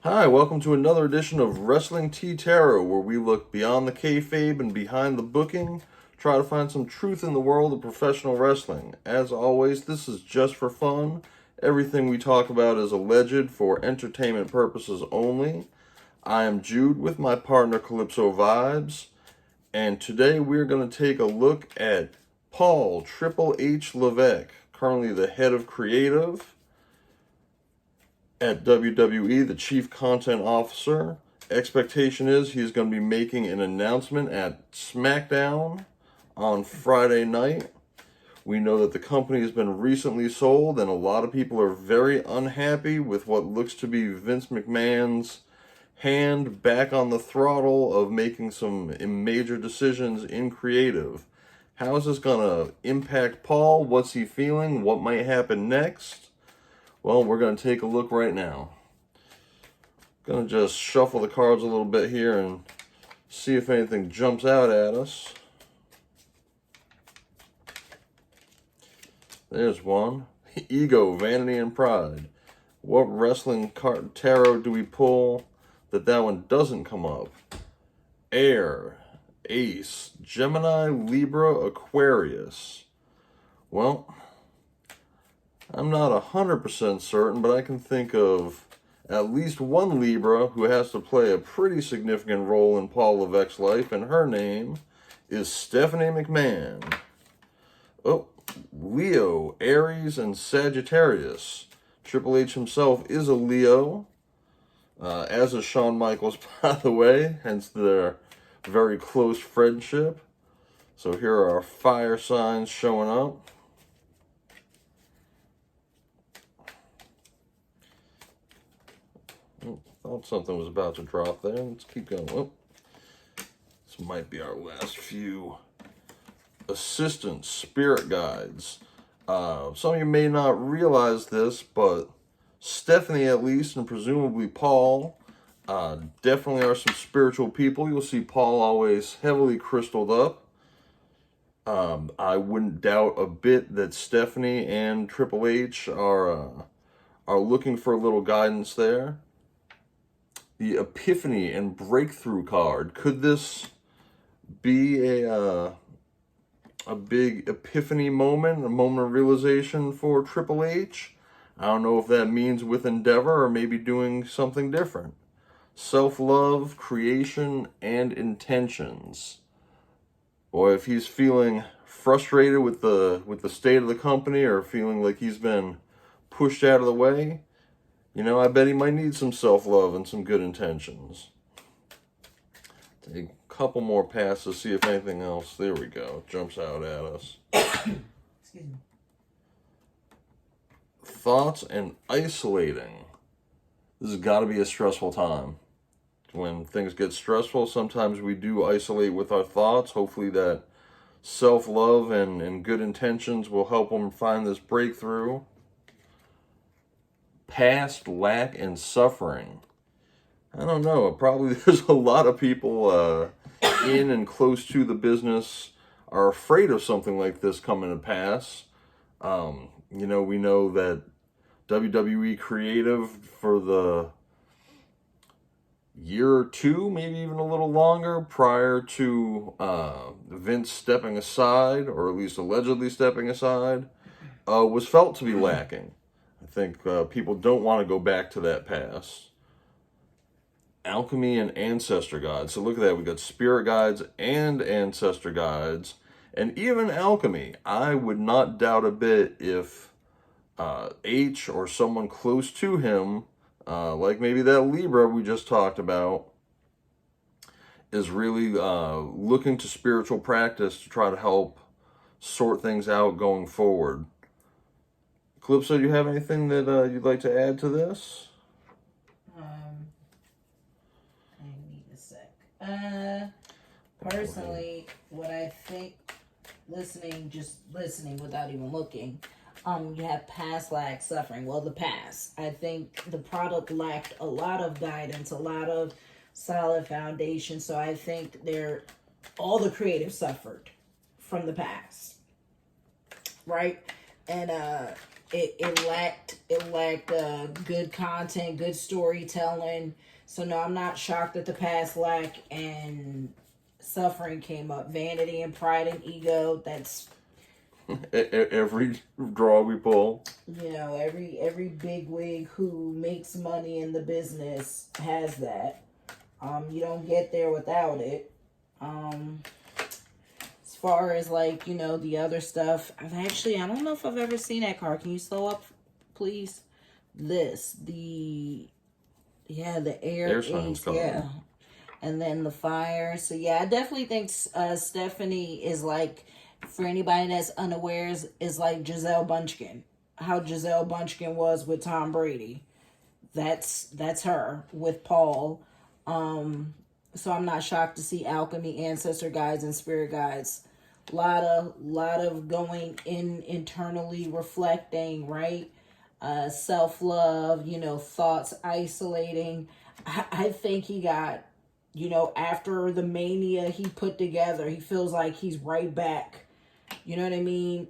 Hi, welcome to another edition of Wrestling Tea Tarot, where we look beyond the kayfabe and behind the booking, try to find some truth in the world of professional wrestling. As always, this is just for fun. Everything we talk about is alleged for entertainment purposes only. I am Jude with my partner Calypso Vibes, and today we're going to take a look at Paul Triple H Levesque, currently the head of creative at WWE, the chief content officer. Expectation is he's going to be making an announcement at SmackDown on Friday night. We know that the company has been recently sold, and a lot of people are very unhappy with what looks to be Vince McMahon's hand back on the throttle of making some major decisions in creative. How is this going to impact Paul? What's he feeling? What might happen next? Well, we're going to take a look right now. Going to just shuffle the cards a little bit here and see if anything jumps out at us. There's one. Ego, vanity, and pride. What wrestling card tarot do we pull that one doesn't come up? Air, Ace, Gemini, Libra, Aquarius. Well, I'm not 100% certain, but I can think of at least one Libra who has to play a pretty significant role in Paul Levesque's life, and her name is Stephanie McMahon. Oh, Leo, Aries, and Sagittarius. Triple H himself is a Leo, as is Shawn Michaels, by the way, hence their very close friendship. So here are our fire signs showing up. Thought something was about to drop there. Let's keep going. Oh, this might be our last few. Assistants, spirit guides. Some of you may not realize this, but Stephanie, at least, and presumably Paul, definitely are some spiritual people. You'll see Paul always heavily crystalled up. I wouldn't doubt a bit that Stephanie and Triple H are looking for a little guidance there. The Epiphany and Breakthrough card. Could this be a big epiphany moment, a moment of realization for Triple H? I don't know if that means with Endeavor or maybe doing something different. Self-love, creation, and intentions. Or if he's feeling frustrated with the state of the company or feeling like he's been pushed out of the way, I bet he might need some self-love and some good intentions. Take a couple more passes, see if anything else, there we go, jumps out at us. Excuse me. Thoughts and isolating. This has got to be a stressful time. When things get stressful, sometimes we do isolate with our thoughts. Hopefully that self-love and good intentions will help them find this breakthrough. Past, lack, and suffering. I don't know. Probably there's a lot of people in and close to the business are afraid of something like this coming to pass. We know that WWE creative for the year or two, maybe even a little longer, prior to Vince stepping aside, or at least allegedly stepping aside, was felt to be lacking. I think people don't want to go back to that past. Alchemy and ancestor guides. So look at that. We got spirit guides and ancestor guides. And even alchemy. I would not doubt a bit if H or someone close to him, like maybe that Libra we just talked about, is really looking to spiritual practice to try to help sort things out going forward. Calypso, do you have anything that you'd like to add to this? I need a sec. Personally, what I think, just listening without even looking, you have past, lack, suffering. Well, the past. I think the product lacked a lot of guidance, a lot of solid foundation. So I think all the creatives suffered from the past, right? And it lacked good content, good storytelling. So no, I'm not shocked that the past lack and suffering came up. Vanity and pride and ego. That's Every draw we pull. every big wig who makes money in the business has that. You don't get there without it. As far as like, the other stuff, I don't know if I've ever seen that card. Can you slow up, please? The air signs ace, coming. yeah. And then the fire. So yeah, I definitely think Stephanie is like, for anybody that's unaware, is like Giselle Bunchkin. How Giselle Bunchkin was with Tom Brady. That's her with Paul. So I'm not shocked to see alchemy, ancestor guides, and spirit guides. Lot of going in internally reflecting, right? Self-love, thoughts isolating. I think he got, after the mania he put together, he feels like he's right back. You know what I mean?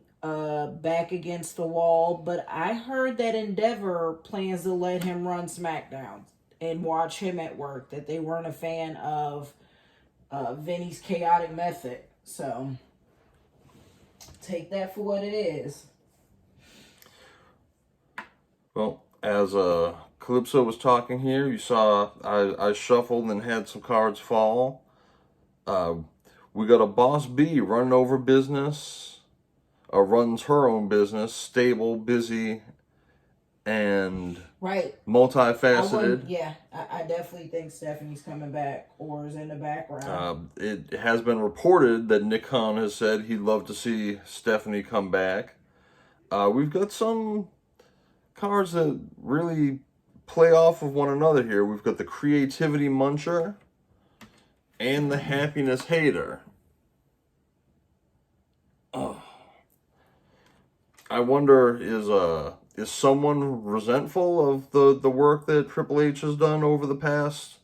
Back against the wall. But I heard that Endeavor plans to let him run SmackDown and watch him at work, that they weren't a fan of Vinny's chaotic method. So take that for what it is. Well, as Calypso was talking here, you saw I shuffled and had some cards fall. We got a Boss B running over business, runs her own business, stable, busy, and right, multifaceted. I definitely think Stephanie's coming back or is in the background. It has been reported that Nick Khan has said he'd love to see Stephanie come back. We've got some cards that really play off of one another here. We've got the Creativity Muncher and the Happiness Hater. I wonder, is someone resentful of the work that Triple H has done over the past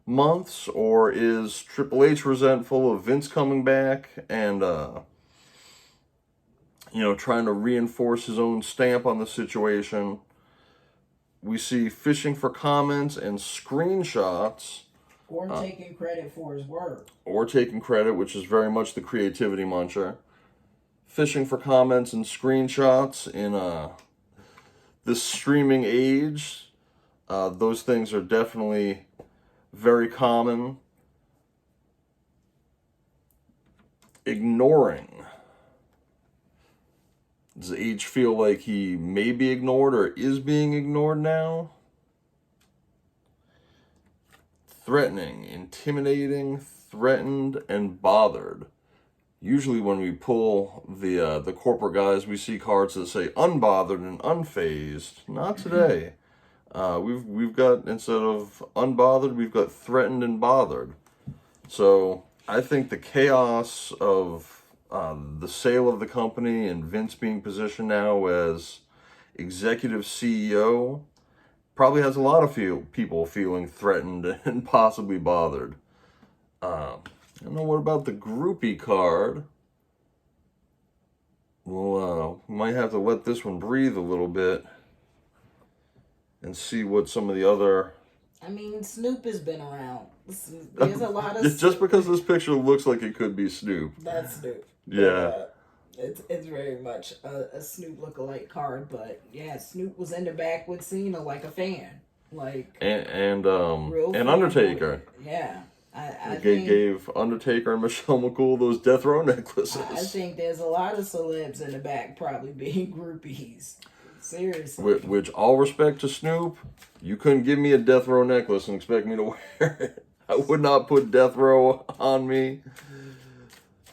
months, or is Triple H resentful of Vince coming back and trying to reinforce his own stamp on the situation? We see fishing for comments and screenshots. Or taking credit for his work. Or taking credit, which is very much the Creativity Muncher. Fishing for comments and screenshots in this streaming age. Those things are definitely very common. Ignoring. Does H feel like he may be ignored or is being ignored now? Threatening, intimidating, threatened, and bothered. Usually when we pull the corporate guys, we see cards that say unbothered and unfazed. Not today. We've got, instead of unbothered, we've got threatened and bothered. So I think the chaos of the sale of the company and Vince being positioned now as executive CEO probably has a lot of people feeling threatened and possibly bothered. I don't know, what about the groupie card? Well, we might have to let this one breathe a little bit and see what some of the other... I mean, Snoop has been around. There's a lot of... Just because this picture looks like it could be Snoop. That's Snoop. Yeah. It's very much a Snoop lookalike card, but yeah, Snoop was in the back with Cena like a fan. Like... And Undertaker. Yeah. I gave Undertaker and Michelle McCool those death row necklaces. I think there's a lot of celebs in the back probably being groupies. Seriously. Which, all respect to Snoop, you couldn't give me a death row necklace and expect me to wear it. I would not put death row on me.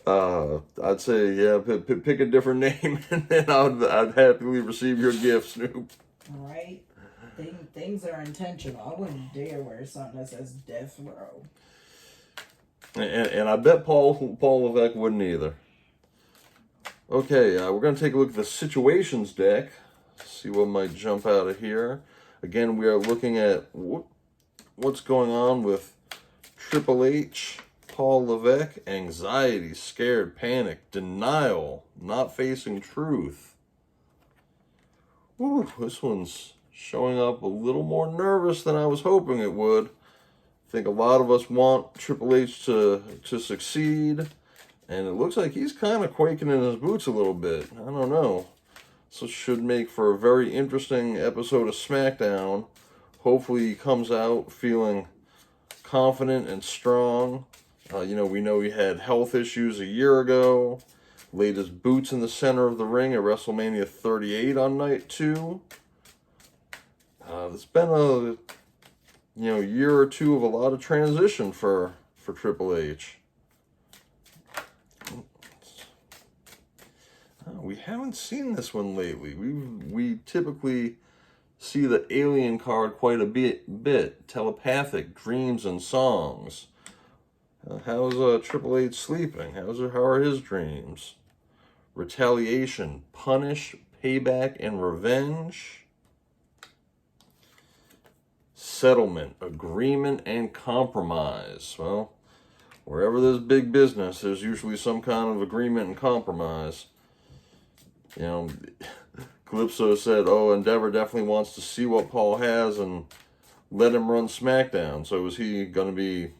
I'd say, yeah, pick a different name and then I'd happily receive your gift, Snoop. Right? Things are intentional. I wouldn't dare wear something that says death row. And I bet Paul Levesque wouldn't either. Okay, we're going to take a look at the Situations deck. See what might jump out of here. Again, we are looking at what's going on with Triple H, Paul Levesque, anxiety, scared, panic, denial, not facing truth. Ooh, this one's showing up a little more nervous than I was hoping it would. I think a lot of us want Triple H to succeed, and it looks like he's kind of quaking in his boots a little bit. I don't know. So should make for a very interesting episode of SmackDown. Hopefully he comes out feeling confident and strong. We know he had health issues a year ago. Laid his boots in the center of the ring at WrestleMania 38 on night 2. It's been a year or two of a lot of transition for Triple H. We haven't seen this one lately. We typically see the alien card quite a bit. Telepathic, dreams, and songs. How's Triple H sleeping? How are his dreams? Retaliation, punish, payback, and revenge. Settlement, agreement, and compromise. Well, wherever there's big business, there's usually some kind of agreement and compromise. Calypso said, Endeavor definitely wants to see what Paul has and let him run SmackDown. So is he going to be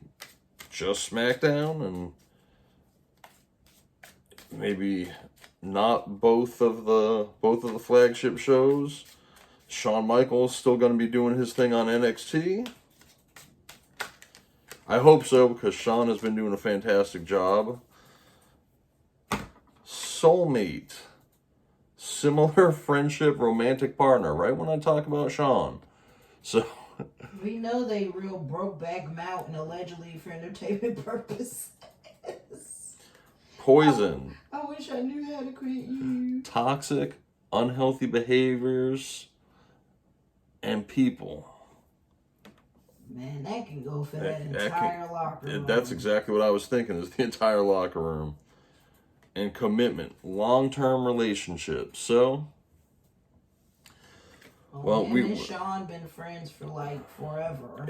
just SmackDown and maybe not both of the flagship shows? Shawn Michaels still going to be doing his thing on NXT? I hope so, because Shawn has been doing a fantastic job. Soulmate. Similar friendship, romantic partner, right when I talk about Shawn. So we know they real Brokeback Mountain allegedly for entertainment purposes. Poison. I wish I knew how to create you. Toxic, unhealthy behaviors, and people. Man, that can go for that entire locker room. That's exactly what I was thinking, is the entire locker room. And commitment, long-term relationships. So, him and Shawn been friends for like forever.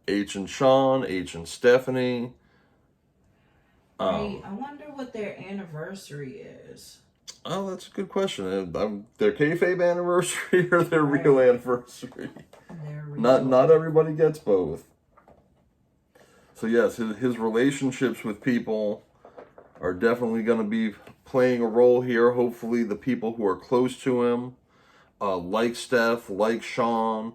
H and Shawn, H and Stephanie. I wonder what their anniversary is. Oh, that's a good question. Their kayfabe anniversary or their real anniversary? Not everybody gets both. So yes, his relationships with people are definitely going to be playing a role here. Hopefully the people who are close to him, like Steph, like Shawn,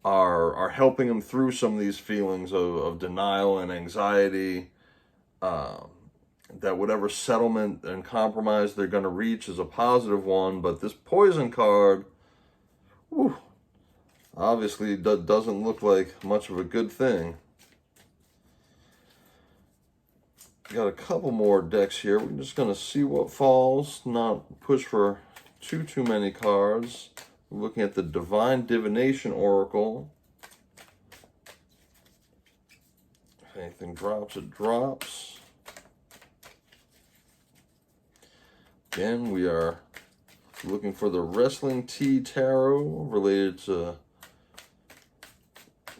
are helping him through some of these feelings of denial and anxiety. That whatever settlement and compromise they're going to reach is a positive one. But this poison card, obviously doesn't look like much of a good thing. Got a couple more decks here. We're just going to see what falls, not push for too many cards. We're looking at the Divine Divination Oracle. If anything drops, it drops. Again, we are looking for the Wrestling Tea Tarot related to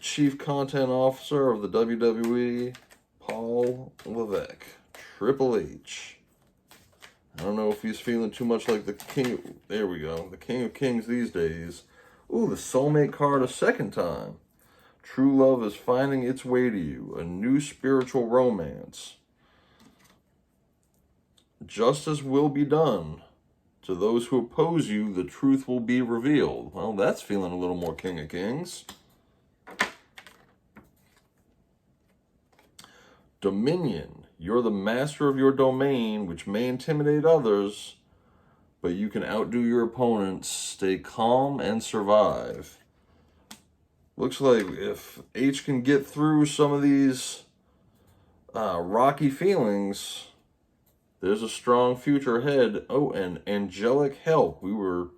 Chief Content Officer of the WWE, Paul Levesque, Triple H. I don't know if he's feeling too much like the King. There we go. The King of Kings these days. Ooh, the Soulmate card a second time. True love is finding its way to you. A new spiritual romance. Justice will be done. To those who oppose you, the truth will be revealed. Well, that's feeling a little more King of Kings. Dominion. You're the master of your domain, which may intimidate others, but you can outdo your opponents. Stay calm and survive. Looks like if H can get through some of these rocky feelings, there's a strong future ahead. Oh, and angelic help. We were,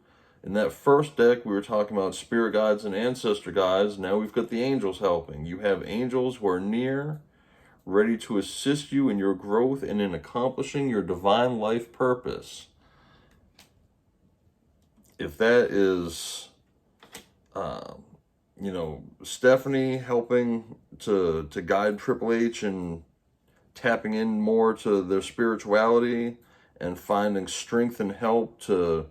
in that first deck, we were talking about spirit guides and ancestor guides. Now we've got the angels helping. You have angels who are near, ready to assist you in your growth and in accomplishing your divine life purpose. If that is, Stephanie helping to guide Triple H and tapping in more to their spirituality and finding strength and help to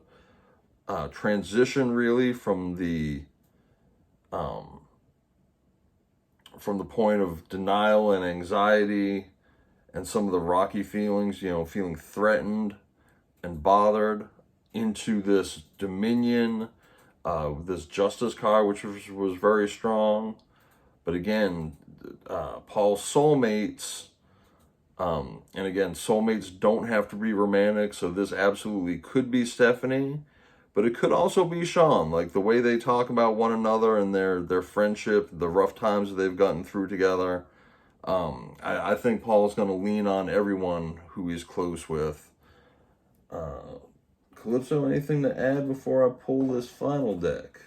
transition really from the point of denial and anxiety and some of the rocky feelings, feeling threatened and bothered, into this dominion, this justice card, which was very strong. But again, Paul's soulmates, and again, soulmates don't have to be romantic, so this absolutely could be Stephanie, but it could also be Sean. Like the way they talk about one another and their friendship, the rough times that they've gotten through together. I think Paul's going to lean on everyone who he's close with. Calypso, anything to add before I pull this final deck?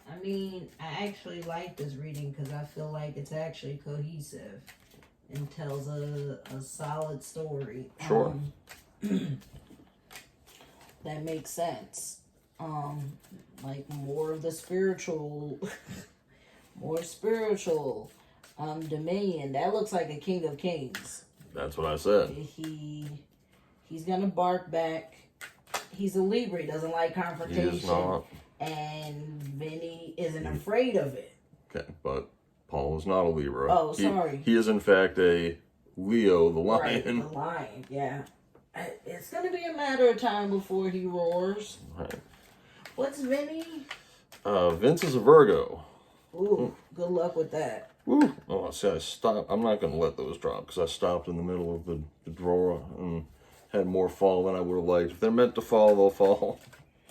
I mean, I actually like this reading because I feel like it's actually cohesive and tells a solid story. Sure. That makes sense. Like more of the spiritual, more spiritual dominion. That looks like a King of Kings. That's what I said. He's gonna bark back. He's a Libra. He doesn't like confrontation. He is not. And Vinny isn't afraid of it. Okay, but Paul is not a Libra. Oh, sorry. He is in fact a Leo, the lion. Right, the lion, yeah. It's going to be a matter of time before he roars. Right. What's Vinny? Vince is a Virgo. Ooh, good luck with that. Ooh. Oh, see, I stopped. I'm not going to let those drop because I stopped in the middle of the drawer and had more fall than I would have liked. If they're meant to fall, they'll fall.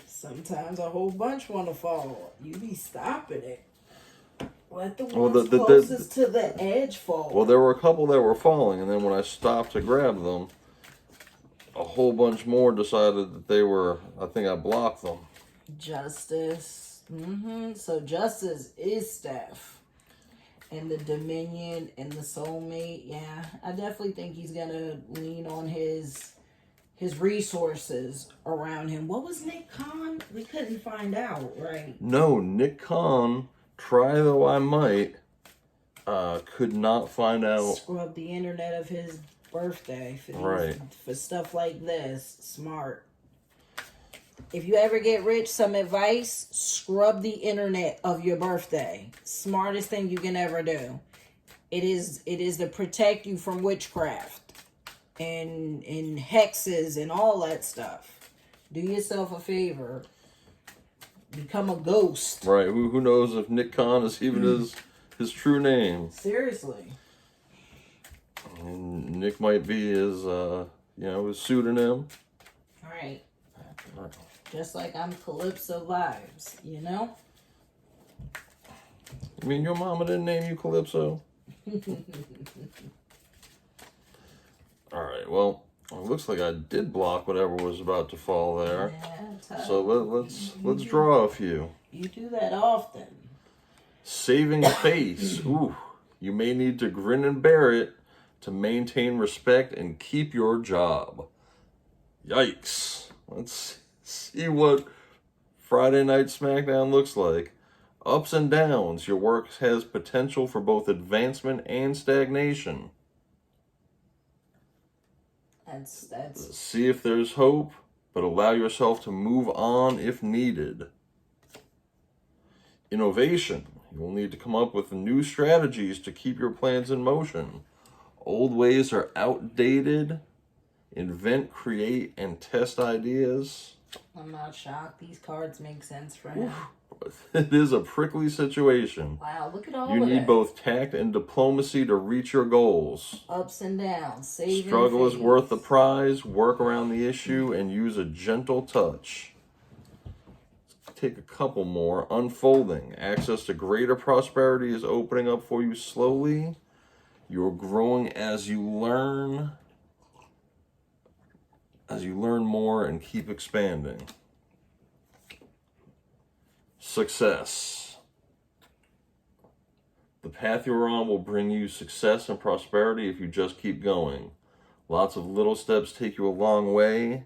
Sometimes a whole bunch want to fall. You be stopping it. Let the ones closest to the edge fall. Well, there were a couple that were falling, and then when I stopped to grab them, a whole bunch more decided that they were, I think I blocked them. Justice. So Justice is Steph. And the Dominion and the Soulmate. Yeah, I definitely think he's going to lean on his resources around him. What was Nick Khan? We couldn't find out, right? No, Nick Khan, try though I might, could not find out. Scrub the internet of his birthday right. For stuff like this. Smart. If you ever get rich, some advice, scrub the internet of your birthday. Smartest thing you can ever do. It is to protect you from witchcraft. And hexes and all that stuff. Do yourself a favor. Become a ghost. Right. Who knows if Nick Khan is even his true name. Seriously. And Nick might be his his pseudonym. Right. Just like I'm Calypso Vibes, you know? You mean your mama didn't name you Calypso? Alright, well, it looks like I did block whatever was about to fall there. Yeah, so let's draw a few. You do that often. Saving face. Ooh, you may need to grin and bear it to maintain respect and keep your job. Yikes. Let's see what Friday Night SmackDown looks like. Ups and downs. Your work has potential for both advancement and stagnation. That's See if there's hope, but allow yourself to move on if needed. Innovation. You will need to come up with new strategies to keep your plans in motion. Old ways are outdated. Invent, create, and test ideas. I'm not shocked. These cards make sense for him. It is a prickly situation. Wow, look at all You of need that. both tact and diplomacy to reach your goals. Ups and downs. Saving Struggle is face. worth the prize. Work around the issue and use a gentle touch. Let's take a couple more. Unfolding. Access to greater prosperity is opening up for you slowly. You're growing as you learn. As you learn more and keep expanding. Success. The path you're on will bring you success and prosperity if you just keep going. Lots of little steps take you a long way.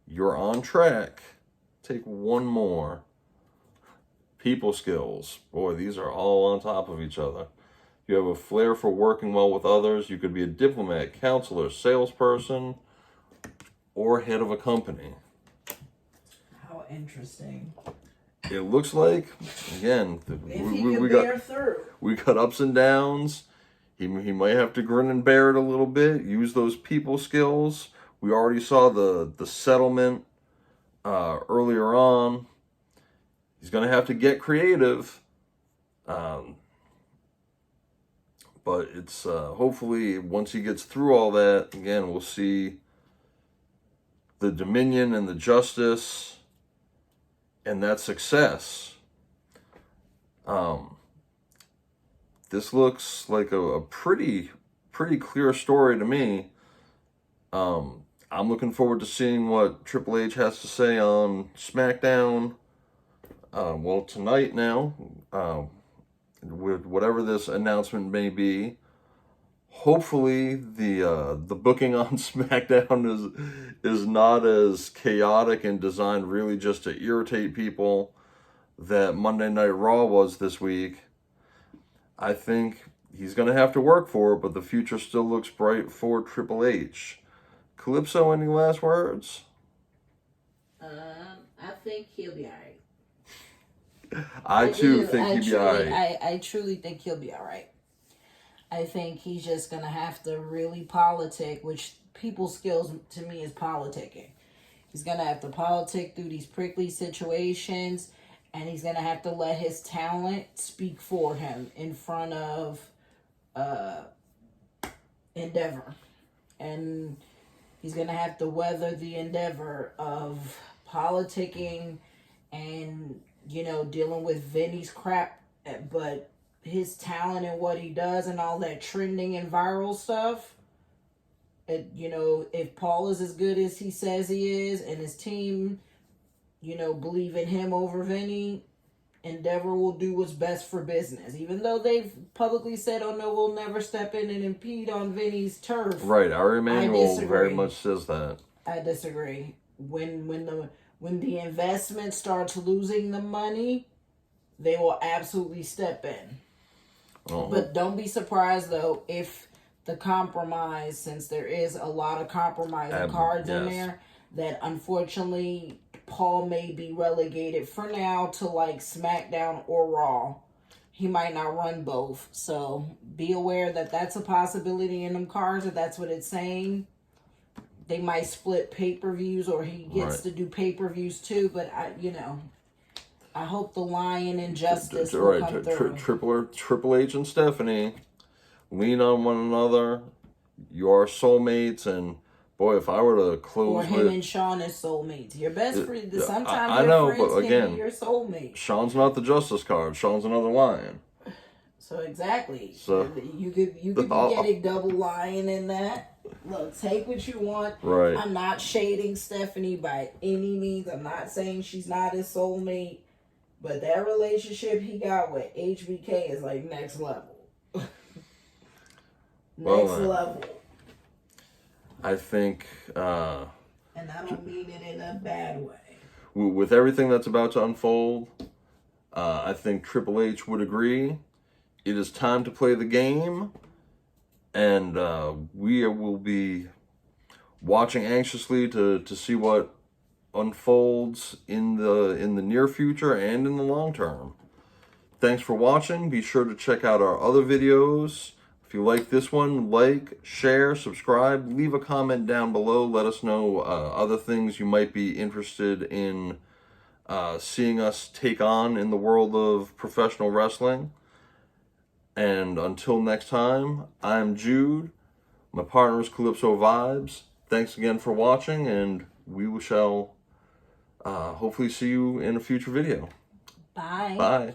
You're on track. Take one more. People skills. Boy, these are all on top of each other. You have a flair for working well with others. You could be a diplomat, counselor, salesperson, or head of a company. How interesting. It looks like, again, we got ups and downs. He might have to grin and bear it a little bit, use those people skills. We already saw the settlement earlier on. He's going to have to get creative. But it's hopefully once he gets through all that, again, we'll see the dominion and the justice and that success. This looks like a pretty clear story to me. I'm looking forward to seeing what Triple H has to say on SmackDown. Well, tonight now, with whatever this announcement may be. Hopefully, the booking on SmackDown is not as chaotic and designed really just to irritate people that Monday Night Raw was this week. I think he's going to have to work for it, but the future still looks bright for Triple H. Calypso, any last words? I think he'll be alright. I too think he'll be alright. I truly think he'll be alright. I think he's just going to have to really politic, which people's skills to me is politicking. He's going to have to politic through these prickly situations, and he's going to have to let his talent speak for him in front of Endeavor. And he's going to have to weather the endeavor of politicking and, you know, dealing with Vinny's crap, but his talent and what he does and all that trending and viral stuff, you know, if Paul is as good as he says he is and his team, you know, believe in him over Vinny, Endeavor will do what's best for business. Even though they've publicly said, oh no, we'll never step in and impede on Vinny's turf. Right, Ari Emanuel very much says that. I disagree. When the investment starts losing the money, they will absolutely step in. Oh. But don't be surprised, though, if the compromise, since there is a lot of compromising cards in there, that unfortunately Paul may be relegated for now to like SmackDown or Raw. He might not run both. So be aware that that's a possibility in them cards, if that's what it's saying. They might split pay-per-views, or he gets to do pay-per-views too, but I hope the Lion and Justice will come through. Triple H and Stephanie lean on one another. You are soulmates, and boy, if I were to close or him and Sean is soulmates. Your best friend. Sometimes your friends can be your soulmate. Sean's not the Justice card. Sean's another Lion. So exactly. So you could be getting double Lion in that. Look, take what you want. Right. I'm not shading Stephanie by any means. I'm not saying she's not his soulmate. But that relationship he got with HBK is like next level. Level. I think... and I don't mean it in a bad way. With everything that's about to unfold, I think Triple H would agree. It is time to play the game. And we will be watching anxiously to see what unfolds in the near future and in the long term. Thanks for watching. Be sure to check out our other videos. If you like this one, like, share, subscribe, leave a comment down below. Let us know other things you might be interested in seeing us take on in the world of professional wrestling. And until next time, I'm Jude. My partner is Calypso Vibes. Thanks again for watching, and we shall hopefully see you in a future video. Bye. Bye.